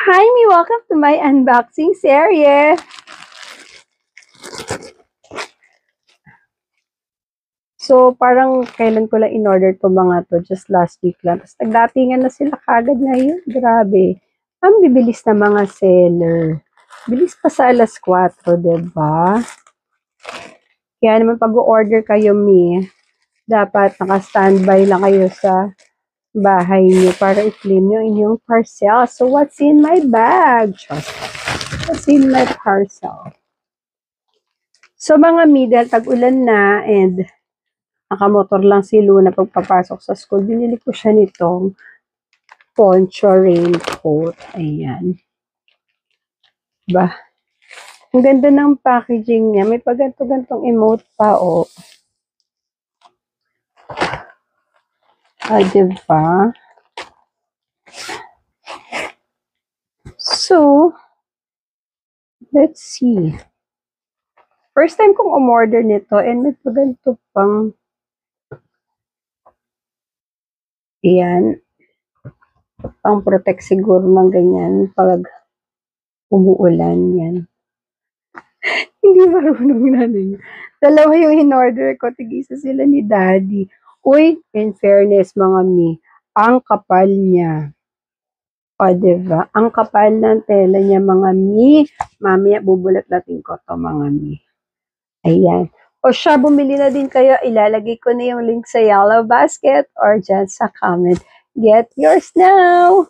Hi, Mi! Welcome to my unboxing series! So, parang kailan ko lang in-order to mga to, just last week lang. Tapos nagdatingan na sila kagad ngayon. Grabe. Ang bibilis na mga seller. Bilis pa sa alas 4, diba? Kaya naman pag-order kayo, Mi, dapat naka-standby lang kayo sa bahay niyo para i-claim yung inyong parcel. So, what's in my bag? What's in my parcel? So, mga Mi, dahil tag-ulan na and nakamotor lang si Luna pagpapasok sa school, binili ko siya nitong poncho raincoat. Ayan. Diba? Ang ganda ng packaging niya. May paganto-gantong emote pa, oh. Diba? So, let's see. First time kong umorder nito and may paganto pang ayan. Pang protect siguro ng ganyan pag umuulan yan. Hindi marunong na niya. Dalawa yung in-order ko, tig-isa sila ni Daddy. Uy, in fairness mga Mi, ang kapal niya. O, diba? Ang kapal ng tela niya mga Mi. Mamaya bubulat natin ko to mga Mi. Ayan. O siya, bumili na din kayo. Ilalagay ko na yung link sa yellow basket or dyan sa comment. Get yours now!